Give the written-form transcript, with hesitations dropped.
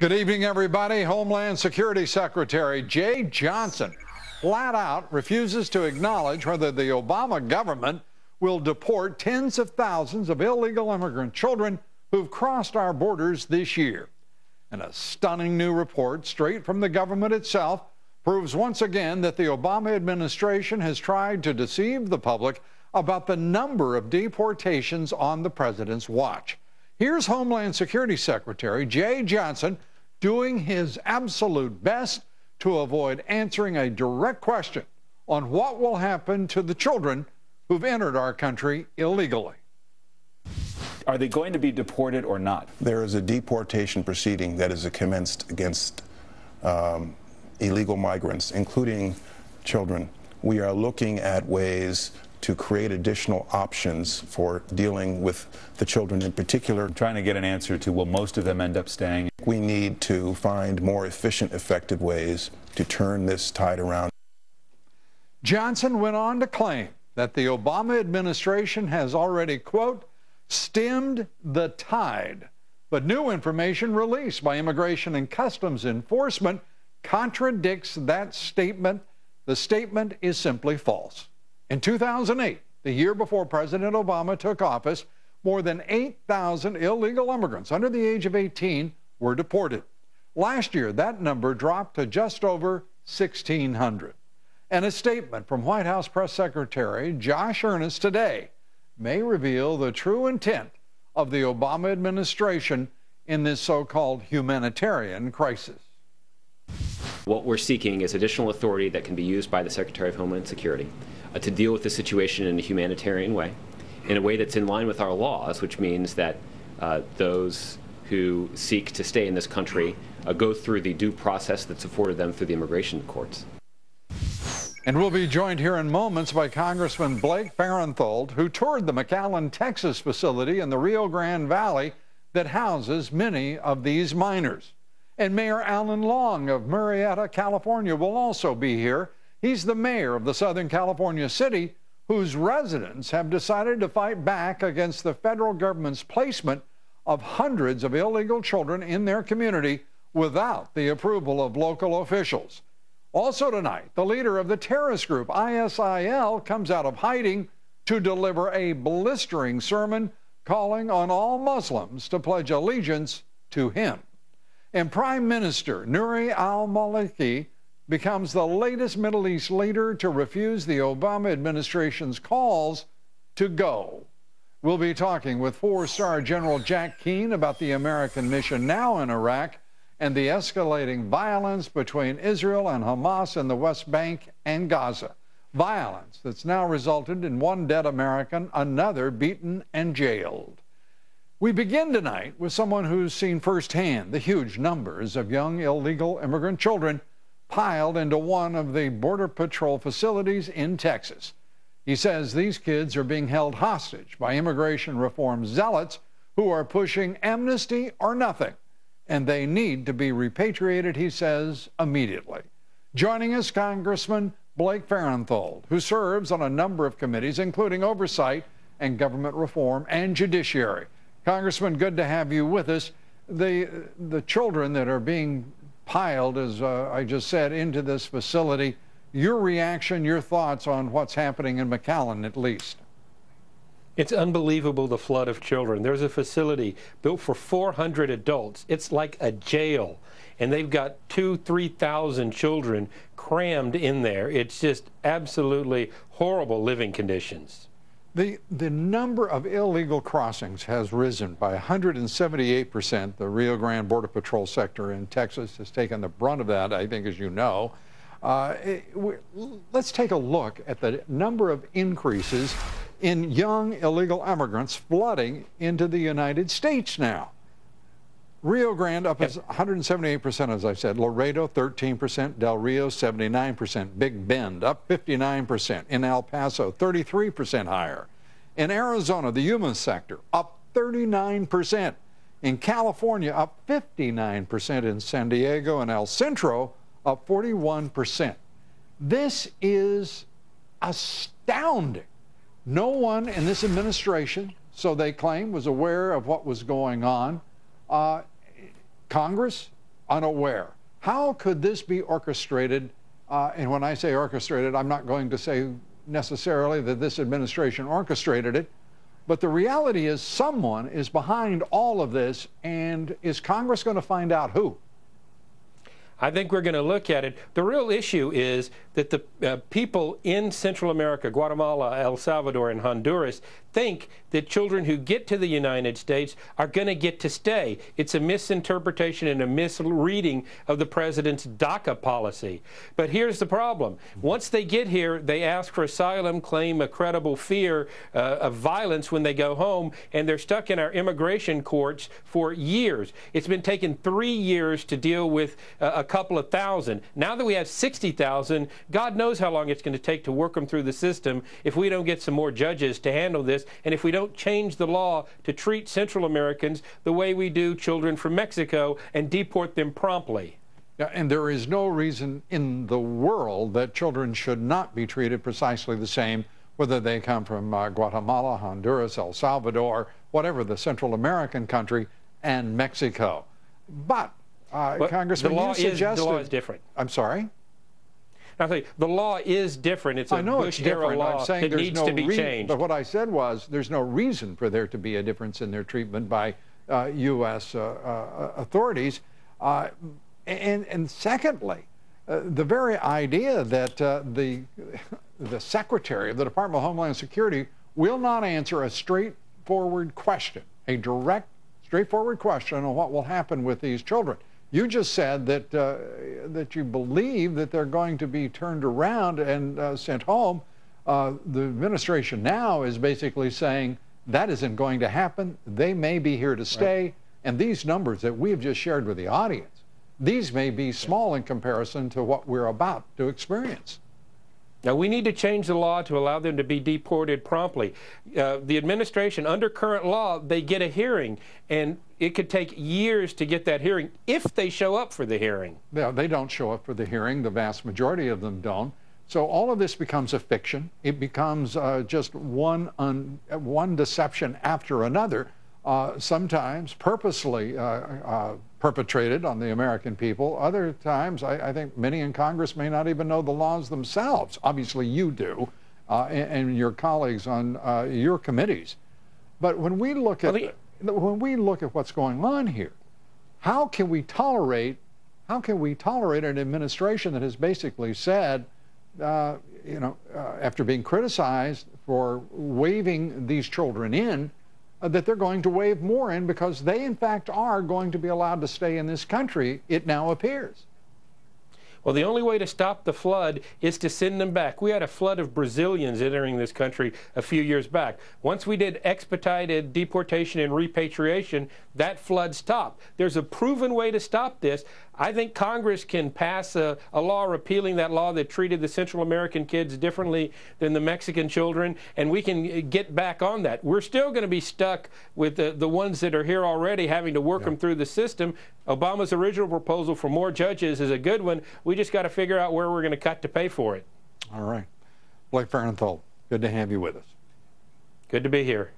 Good evening, everybody. Homeland Security Secretary Jeh Johnson flat out refuses to acknowledge whether the Obama government will deport tens of thousands of illegal immigrant children who've crossed our borders this year. And a stunning new report straight from the government itself proves once again that the Obama administration has tried to deceive the public about the number of deportations on the president's watch. Here's Homeland Security Secretary Jeh Johnson doing his absolute best to avoid answering a direct question on what will happen to the children who've entered our country illegally. Are they going to be deported or not? There is a deportation proceeding that is commenced against illegal migrants, including children. We are looking at ways to create additional options for dealing with the children in particular. I'm trying to get an answer to, will most of them end up staying? We need to find more efficient, effective ways to turn this tide around. Johnson went on to claim that the Obama administration has already, quote, stemmed the tide. But new information released by Immigration and Customs Enforcement contradicts that statement. The statement is simply false. In 2008, the year before President Obama took office, more than 8,000 illegal immigrants under the age of 18 were deported. Last year, that number dropped to just over 1,600. And a statement from White House Press Secretary Josh Earnest today may reveal the true intent of the Obama administration in this so-called humanitarian crisis. What we're seeking is additional authority that can be used by the Secretary of Homeland Security to deal with the situation in a humanitarian way, in a way that's in line with our laws, which means that those who seek to stay in this country go through the due process that's afforded them through the immigration courts. And we'll be joined here in moments by Congressman Blake Farenthold, who toured the McAllen, Texas facility in the Rio Grande Valley that houses many of these minors. And Mayor Alan Long of Murrieta, California, will also be here. He's the mayor of the Southern California city whose residents have decided to fight back against the federal government's placement of hundreds of illegal children in their community without the approval of local officials. Also tonight, the leader of the terrorist group ISIL comes out of hiding to deliver a blistering sermon calling on all Muslims to pledge allegiance to him. And Prime Minister Nouri al-Maliki becomes the latest Middle East leader to refuse the Obama administration's calls to go. We'll be talking with four-star General Jack Keane about the American mission now in Iraq and the escalating violence between Israel and Hamas in the West Bank and Gaza. Violence that's now resulted in one dead American, another beaten and jailed. We begin tonight with someone who's seen firsthand the huge numbers of young illegal immigrant children piled into one of the Border Patrol facilities in Texas. He says these kids are being held hostage by immigration reform zealots who are pushing amnesty or nothing, and they need to be repatriated, he says, immediately. Joining us, Congressman Blake Farenthold, who serves on a number of committees, including Oversight and Government Reform and Judiciary. Congressman, good to have you with us. The children that are being piled, as I just said, into this facility, your reaction, your thoughts on what's happening in McAllen, at least. It's unbelievable, the flood of children. There's a facility built for 400 adults. It's like a jail, and they've got 2,000–3,000 children crammed in there. It's just absolutely horrible living conditions. The number of illegal crossings has risen by 178%. The Rio Grande Border Patrol sector in Texas has taken the brunt of that, I think, as you know. Let's take a look at the number of increases in young illegal immigrants flooding into the United States now. Rio Grande up as 178%, as I said. Laredo, 13%. Del Rio, 79%. Big Bend, up 59%. In El Paso, 33% higher. In Arizona, the Yuma sector, up 39%. In California, up 59%. In San Diego and El Centro, up 41%. This is astounding. No one in this administration, so they claim, was aware of what was going on. Congress, unaware. How could this be orchestrated? And when I say orchestrated, I'm not going to say necessarily that this administration orchestrated it, but the reality is someone is behind all of this, and is Congress going to find out who? I think we're going to look at it. The real issue is that the people in Central America, Guatemala, El Salvador, and Honduras, think that children who get to the United States are going to get to stay. It's a misinterpretation and a misreading of the president's DACA policy. But here's the problem. Once they get here, they ask for asylum, claim a credible fear of violence when they go home, and they're stuck in our immigration courts for years. It's been taking 3 years to deal with a couple of thousand. Now that we have 60,000, God knows how long it's going to take to work them through the system if we don't get some more judges to handle this, and if we don't change the law to treat Central Americans the way we do children from Mexico and deport them promptly. Yeah, and there is no reason in the world that children should not be treated precisely the same, whether they come from Guatemala, Honduras, El Salvador, whatever the Central American country, and Mexico. But Congressman, you suggested the law is different. I'm sorry? I think the law is different. It's a Bush-era law I'm saying that needs to be changed. But what I said was there's no reason for there to be a difference in their treatment by U.S. Authorities. And secondly, the very idea that the Secretary of the Department of Homeland Security will not answer a straightforward question, a direct, straightforward question on what will happen with these children. You just said that that you believe that they're going to be turned around and sent home. The administration now is basically saying that isn't going to happen. They may be here to stay. Right. And these numbers that we have just shared with the audience, these may be small in comparison to what we're about to experience. Now, we need to change the law to allow them to be deported promptly. The administration, under current law, they get a hearing, and it could take years to get that hearing if they show up for the hearing. Yeah, they don't show up for the hearing. The vast majority of them don't. So all of this becomes a fiction. It becomes just one deception after another, sometimes purposely perpetrated on the American people. Other times, I think many in Congress may not even know the laws themselves. Obviously, you do, and your colleagues on your committees. But when we look at what's going on here, how can we tolerate an administration that has basically said, after being criticized for waving these children in, that they're going to wave more in because they, in fact, are going to be allowed to stay in this country, it now appears. Well, the only way to stop the flood is to send them back. We had a flood of Brazilians entering this country a few years back. Once we did expedited deportation and repatriation, that flood stopped. There's a proven way to stop this. I think Congress can pass a law repealing that law that treated the Central American kids differently than the Mexican children, and we can get back on that. We're still going to be stuck with the ones that are here already, having to work them through the system. Obama's original proposal for more judges is a good one. We just got to figure out where we're going to cut to pay for it. All right. Blake Farenthold, good to have you with us. Good to be here.